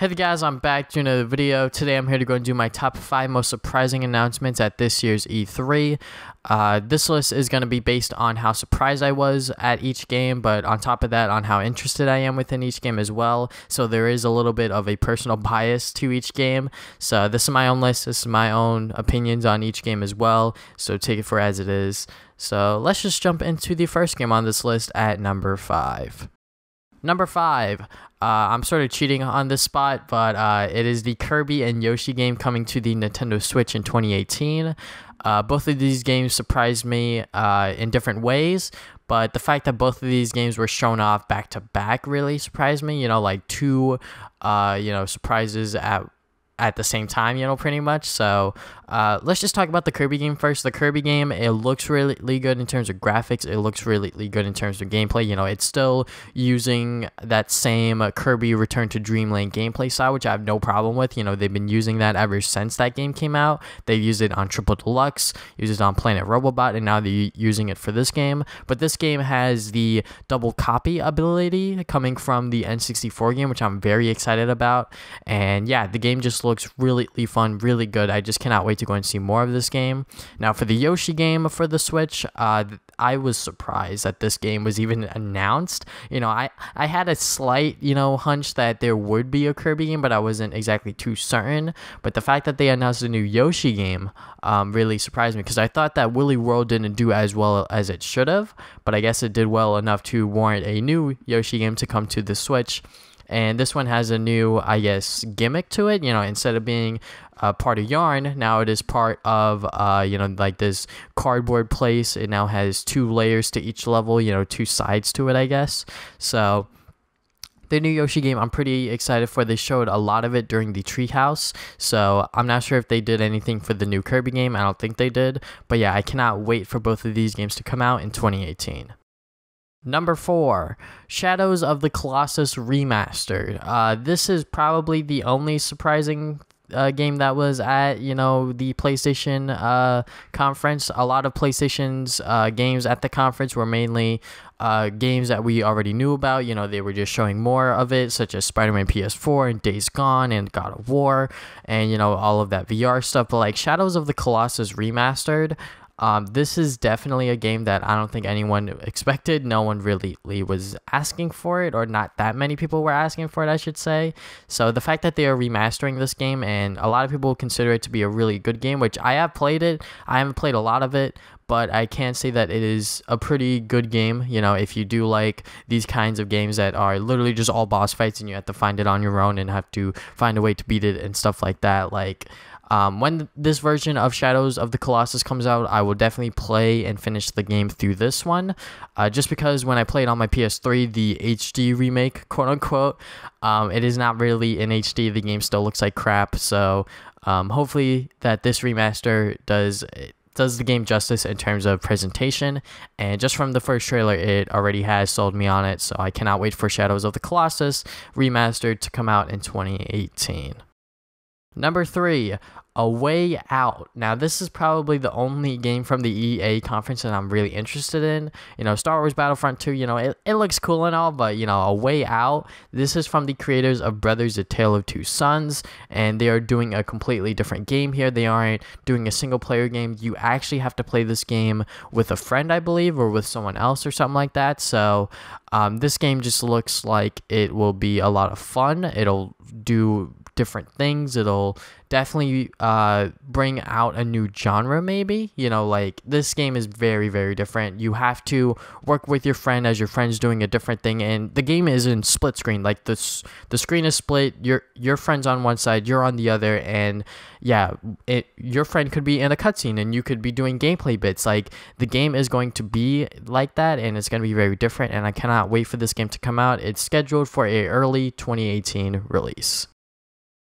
Hey there guys, I'm back doing another video. Today I'm here to go and do my top 5 most surprising announcements at this year's E3. This list is going to be based on how surprised I was at each game, but on top of that, on how interested I am within each game as well. So there is a little bit of a personal bias to each game. So this is my own list, this is my own opinions on each game as well. So take it for as it is. So let's just jump into the first game on this list at number 5. Number 5, I'm sort of cheating on this spot, but it is the Kirby and Yoshi game coming to the Nintendo Switch in 2018. Both of these games surprised me in different ways, but the fact that both of these games were shown off back to back really surprised me. You know, like two, surprises at the same time, pretty much. So let's just talk about the Kirby game first. The Kirby game, it looks really good in terms of graphics. It looks really good in terms of gameplay. It's still using that same Kirby Return to Dreamland gameplay style, which I have no problem with. They've been using that ever since that game came out. They've used it on Triple Deluxe, used it on Planet Robobot, and now they're using it for this game. But this game has the double copy ability coming from the N64 game, which I'm very excited about. And yeah, the game just looks really fun, really good. I just cannot wait to go and see more of this game. Now for the Yoshi game for the Switch, I was surprised that this game was even announced. I had a slight hunch that there would be a Kirby game, but I wasn't exactly too certain. But the fact that they announced a new Yoshi game really surprised me, because I thought that Woolly World didn't do as well as it should have, but I guess it did well enough to warrant a new Yoshi game to come to the Switch. And this one has a new, I guess, gimmick to it. Instead of being part of yarn, now it is part of, like this cardboard place. It now has 2 layers to each level, 2 sides to it, I guess. So the new Yoshi game, I'm pretty excited for. They showed a lot of it during the Treehouse, so I'm not sure if they did anything for the new Kirby game. I don't think they did. But yeah, I cannot wait for both of these games to come out in 2018. Number 4, Shadows of the Colossus Remastered. This is probably the only surprising game that was at, the PlayStation conference. A lot of PlayStation's games at the conference were mainly games that we already knew about. They were just showing more of it, such as Spider-Man PS4 and Days Gone and God of War and, all of that VR stuff. But like Shadows of the Colossus Remastered, this is definitely a game that I don't think anyone expected. No one really was asking for it, or not that many people were asking for it, I should say. So the fact that they are remastering this game, and a lot of people consider it to be a really good game, which I have played it. I haven't played a lot of it, but I can say that it is a pretty good game. If you do like these kinds of games that are literally just all boss fights and you have to find it on your own and have to find a way to beat it and stuff like that, when this version of Shadows of the Colossus comes out, I will definitely play and finish the game through this one. Just because when I played on my PS3, the HD remake, quote unquote, it is not really in HD. The game still looks like crap. So hopefully that this remaster does the game justice in terms of presentation. And just from the first trailer, it already has sold me on it. So I cannot wait for Shadows of the Colossus Remastered to come out in 2018. Number 3, A Way Out. Now, this is probably the only game from the EA conference that I'm really interested in. Star Wars Battlefront 2, it looks cool and all, but, A Way Out, this is from the creators of Brothers: A Tale of Two Sons, and they are doing a completely different game here. They aren't doing a single-player game. You actually have to play this game with a friend, I believe, or with someone else or something like that. So, this game just looks like it will be a lot of fun. It'll do different things. It'll definitely bring out a new genre, maybe. Like this game is very different. You have to work with your friend as your friend's doing a different thing, and the game is in split screen. Like the screen is split. Your friend's on one side, you're on the other, and yeah, your friend could be in a cutscene and you could be doing gameplay bits. Like the game is going to be like that, and it's going to be very different, and I cannot wait for this game to come out. It's scheduled for a early 2018 release.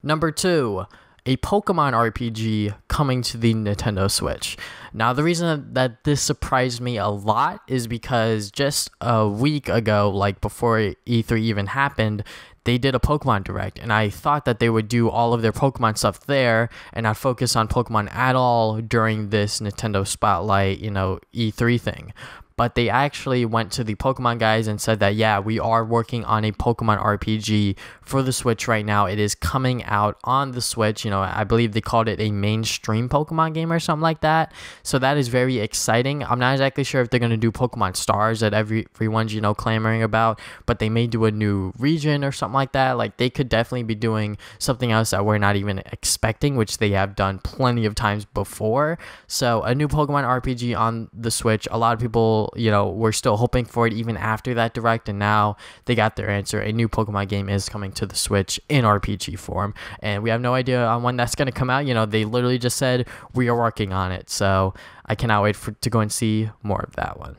Number 2, a Pokemon RPG coming to the Nintendo Switch. Now, the reason that this surprised me a lot is because just a week ago, like before E3 even happened, they did a Pokemon Direct, and I thought that they would do all of their Pokemon stuff there and not focus on Pokemon at all during this Nintendo Spotlight, E3 thing. but they actually went to the Pokemon guys and said that, yeah, we are working on a Pokemon RPG for the Switch right now. It is coming out on the Switch. I believe they called it a mainstream Pokemon game or something like that. So that is very exciting. I'm not exactly sure if they're going to do Pokemon Stars that everyone's, clamoring about, but they may do a new region or something like that. Like, they could definitely be doing something else that we're not even expecting, which they have done plenty of times before. So a new Pokemon RPG on the Switch. A lot of people, were still hoping for it even after that direct, and now they got their answer. A new Pokemon game is coming to the Switch in RPG form, and we have no idea on when that's going to come out. They literally just said we are working on it, so I cannot wait to go and see more of that one.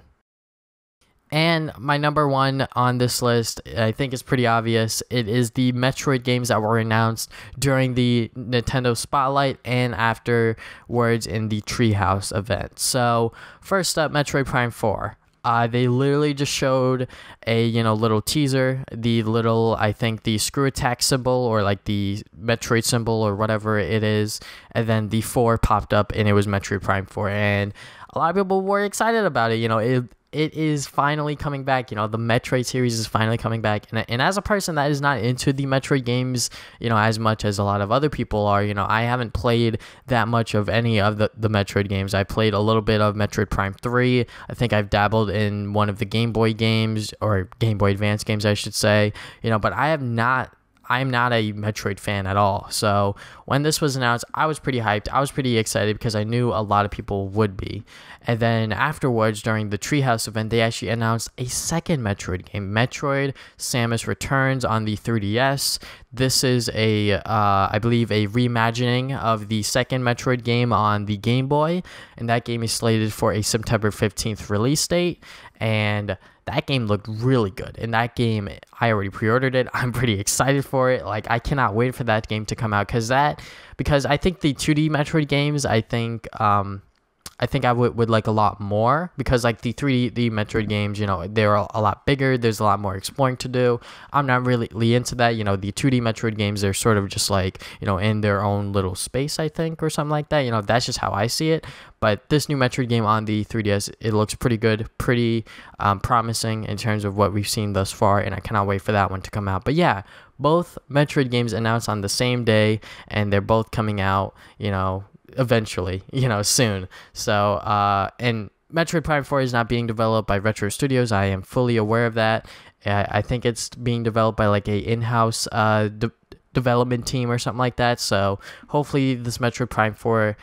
And my number one on this list, I think is pretty obvious. It is the Metroid games that were announced during the Nintendo Spotlight and afterwards in the Treehouse event. So first up, Metroid Prime 4. They literally just showed a little teaser, I think the screw attack symbol, or like the Metroid symbol or whatever it is, and then the 4 popped up and it was Metroid Prime 4, and a lot of people were excited about it. It is finally coming back. The Metroid series is finally coming back. And as a person that is not into the Metroid games, as much as a lot of other people are, I haven't played that much of any of the Metroid games. I played a little bit of Metroid Prime 3. I think I've dabbled in one of the Game Boy games, or Game Boy Advance games, I should say, but I'm not a Metroid fan at all. So when this was announced, I was pretty hyped. I was pretty excited because I knew a lot of people would be. And then afterwards, during the Treehouse event, they actually announced a second Metroid game, Metroid Samus Returns on the 3DS. This is I believe a reimagining of the second Metroid game on the Game Boy, and that game is slated for a September 15th release date. And that game looked really good. And that game, I already pre-ordered it. I'm pretty excited for it. Like, I cannot wait for that game to come out, because I think the 2D Metroid games, I think I would like a lot more, because like the 3D Metroid games, they're a lot bigger. There's a lot more exploring to do. I'm not really into that. The 2D Metroid games, they're sort of just like, in their own little space, I think, or something like that. That's just how I see it. But this new Metroid game on the 3DS, it looks pretty good, pretty promising in terms of what we've seen thus far, and I cannot wait for that one to come out. But yeah, both Metroid games announced on the same day, and they're both coming out, eventually, soon. So and Metroid Prime 4 is not being developed by Retro Studios. I am fully aware of that. I think it's being developed by like a in-house development team or something like that. So hopefully this Metroid Prime 4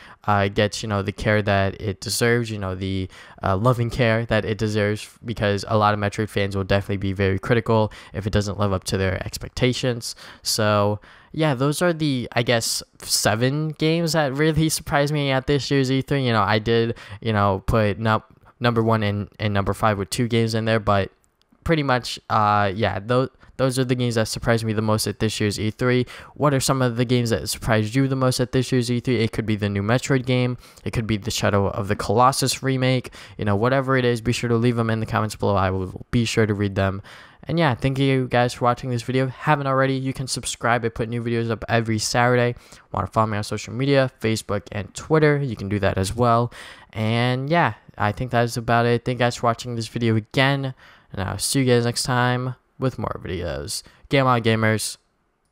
gets the care that it deserves, the loving care that it deserves, because a lot of Metroid fans will definitely be very critical if it doesn't live up to their expectations. So yeah, those are the, I guess, 7 games that really surprised me at this year's E3. I did put number 1 and number 5 with 2 games in there, but pretty much yeah, those are the games that surprised me the most at this year's E3. What are some of the games that surprised you the most at this year's E3? It could be the new Metroid game. It could be the Shadow of the Colossus remake. Whatever it is, be sure to leave them in the comments below. I will be sure to read them. And yeah, thank you guys for watching this video. If you haven't already, you can subscribe. I put new videos up every Saturday. Want to follow me on social media, Facebook and Twitter? You can do that as well. And yeah, I think that is about it. Thank you guys for watching this video again. And I'll see you guys next time with more videos. Game on, gamers.